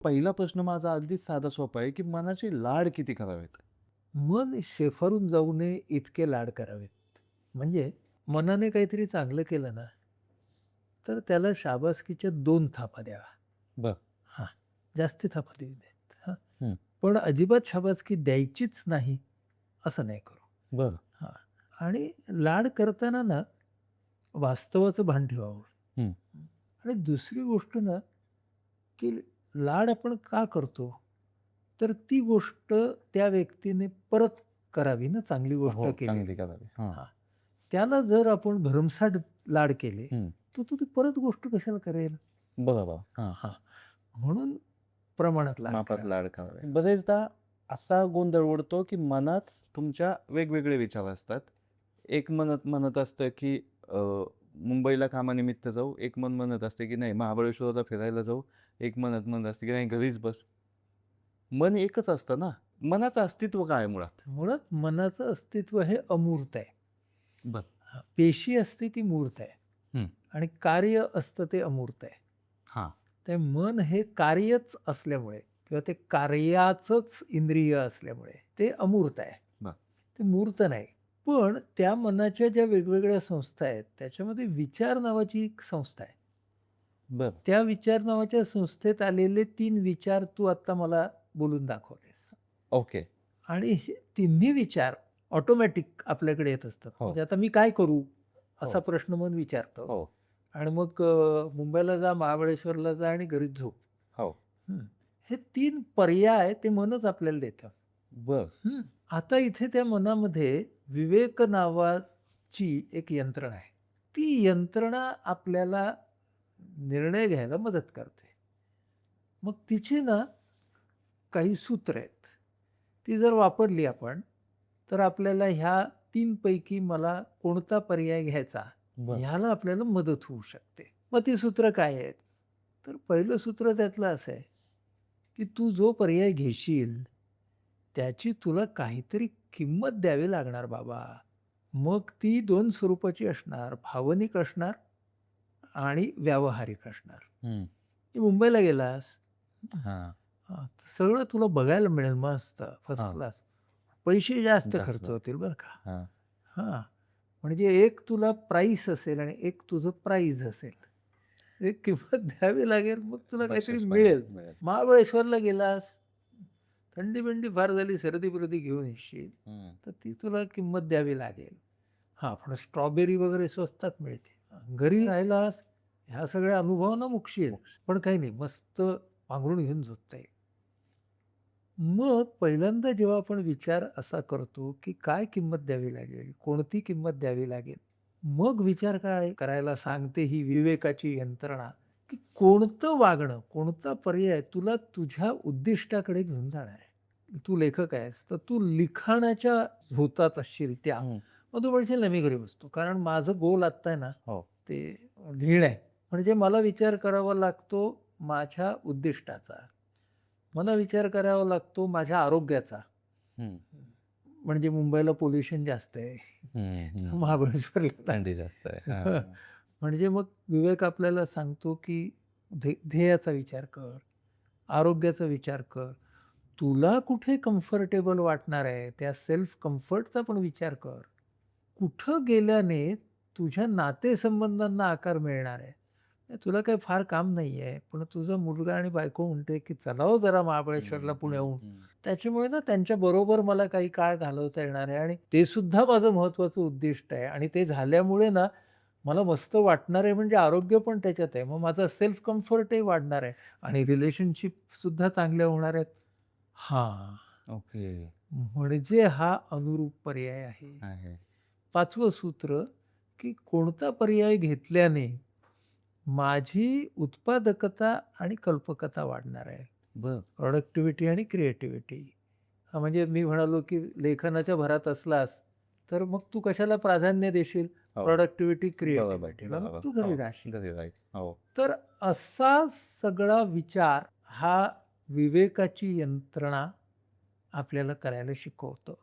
पहिला प्रश्न माझा अगदीच साधा सोपा आहे, की मनाचे लाड किती करावेत? मन शेफारून जाऊ नये इतके लाड करावेत. म्हणजे मनाने काहीतरी चांगलं केलं ना, तर त्याला शाबासकीच्या 2 थापा द्यावा. बरं. हां, जास्ती थापा देऊ नयेत. हां, हं. पण अजिबात शाबासकी द्यायचीच नाही, असं नाही करू. बरं. हां, आणि लाड करताना ना, वास्तवाचं भान ठेवावं. हं. आणि दुसरी गोष्ट ना, की लाड आपण का करतो? तर ती गोष्ट त्या व्यक्तीने परत करावी ना, चांगली गोष्ट हो, चांगली केलेली. करावी. हां. हां. त्याला जर आपण भरमसाठ लाड केले, हं. तर तो ती परत गोष्ट कशाला करेल? बरोबर. हां. हां. म्हणून प्रमाणात लाड मापात करावे. लाड करावे. बरेचदा असा गोंधळ उडतो, की मनात तुमच्या वेगवेगळे विचार असतात. एक म्हणत म्हणत असतं, की मुंबईला कामानिमित्त जाऊ. एक मन म्हणत असते, की नाही महाबळेश्वरला फिरायला जाऊ. एक म्हणत म्हणत असते, की नाही घरीच बस. मन एकच असतं ना. मनाचं अस्तित्व काय आहे मुळात? मुळात मनाचं अस्तित्व हे अमूर्त आहे. बरं. हां, पेशी असते ती मूर्त आहे हं. आणि कार्य असतं ते अमूर्त आहे. हां. ते मन हे कार्यच असल्यामुळे किंवा ते कार्याचंच इंद्रिय असल्यामुळे ते अमूर्त आहे. बरं. ते मूर्त नाही. पण त्या मनाच्या ज्या वेगवेगळ्या संस्था आहेत, त्याच्यामध्ये विचार नावाची एक संस्था आहे. बरं. त्या विचार नावाच्या संस्थेत आलेले 3 विचार तू आत्ता मला बोलून दाखवलेस. ओके. आणि हे तिन्ही विचार ऑटोमॅटिक आपल्याकडे येत असतात. हो. म्हणजे आता मी काय करू? हो. असा प्रश्न मन विचारतं हो. आणि मग मुंबईला जा, महाबळेश्वरला जा आणि घरीच झोप. हो. हं. हे 3 पर्याय ते मनच आपल्याला देतं. बरं. हं. आता इथे त्या मनामध्ये विवेक नावाची एक यंत्रणा आहे. ती यंत्रणा आपल्याला निर्णय घ्यायला मदत करते. मग तिची ना काही सूत्र आहेत. ती जर वापरली आपण, तर आपल्याला ह्या 3 पैकी मला कोणता पर्याय घ्यायचा, बरं. ह्याला आपल्याला मदत होऊ शकते. मग ती सूत्र काय आहेत? तर पहिलं सूत्र त्यातलं असं आहे, की तू जो पर्याय घेशील, त्याची तुला काहीतरी किंमत द्यावी लागणार बाबा. मग ती 2 स्वरूपाची असणार, भावनिक असणार आणि व्यावहारिक असणार. हं. की मुंबईला गेलास हां. हां, तर सगळं तुला बघायला मिळेल मस्त फर्स्ट हां. क्लास. पैसे जास्त जास्त. खर्च होतील बरं का. हां. हां, म्हणजे एक तुला प्राईस असेल आणि एक तुझं प्राईज असेल. एक किंमत द्यावी लागेल, मग तुला काहीतरी बक्षीस मिळेल. मिळेल. महाबळेश्वरला गेलास, थंडी-बिंडी फार झाली, सर्दी-बिर्दी घेऊन येशील, हं. तर ती तुला किंमत द्यावी लागेल. हां, पण स्ट्रॉबेरी वगैरे स्वस्तात मिळते. घरी राहिलास, ह्या सगळ्या अनुभवांना मुकशील, मोक्ष. पण काही नाही, मस्त पांघरूण घेऊन झोपता येईल. मग पहिल्यांदा जेव्हा आपण विचार असा करतो, की काय किंमत द्यावी लागेल? कोणती किंमत द्यावी लागेल? मग विचार काय करायला सांगते ही विवेकाची यंत्रणा, की कोणतं वागणं, कोणता पर्याय तुला तुझ्या उद्दिष्टाकडे घेऊन जाणार आहे. तू लेखक आहेस, तर तू लिखाणाच्या झोतात असशील त्या. हं. मग तू म्हणशील, "नाही, मी घरी बसतो." कारण माझं गोल आत्ता आहे ना, हो. ते लिहिणं आहे. म्हणजे मला विचार करावा लागतो माझ्या उद्दिष्टाचा. मला विचार करावा लागतो माझ्या आरोग्याचा. हं. म्हणजे मुंबईला पोल्युशन जास्त आहे. हं, हं. महाबळेश्वरला थंडी जास्त आहे. हं. हां. म्हणजे मग विवेक आपल्याला सांगतो, की ध्येयाचा विचार कर, आरोग्याचा विचार कर. तुला कुठे कम्फर्टेबल वाटणार आहे, त्या सेल्फ कम्फर्टचा पण विचार कर. कुठं गेल्याने तुझ्या नातेसंबंधांना आकार मिळणार आहे. तुला काही फार काम नाहीये, पण तुझा मुलगा आणि बायको म्हणते, की "चला हो जरा महाबळेश्वरला हं, हं, पुण्याहून." हं. त्याच्यामुळे ना त्यांच्याबरोबर मला काही काळ घालवता येणार आहे आणि ते सुद्धा माझं महत्त्वाचं उद्दिष्ट आहे आणि ते झाल्यामुळे ना मला मस्त वाटणार आहे म्हणजे आरोग्य पण त्याच्यात आहे. मग माझा सेल्फ कम्फर्टही वाढणार आहे आणि रिलेशनशिप सुद्धा चांगल्या होणार आहेत. हां, ओके. म्हणजे हा अनुरूप पर्याय आहे. आहे. 5वं सूत्र, की कोणता पर्याय घेतल्याने माझी उत्पादकता आणि कल्पकता वाढणार आहे. बरं. प्रॉडक्टिव्हिटी आणि क्रिएटिव्हिटी. हां, म्हणजे मी म्हणालो, की लेखनाच्या भरात असलास, तर मग तू कशाला प्राधान्य देशील? हो. प्रॉडक्टिव्हिटी, बरोबर, क्रिएटिव्हिटीला. मग बरोबर. तू हो. घरी राहशील. घरी राहील. हो. तर असा सगळा विचार हा विवेकाची यंत्रणा आपल्याला करायला शिकवतं.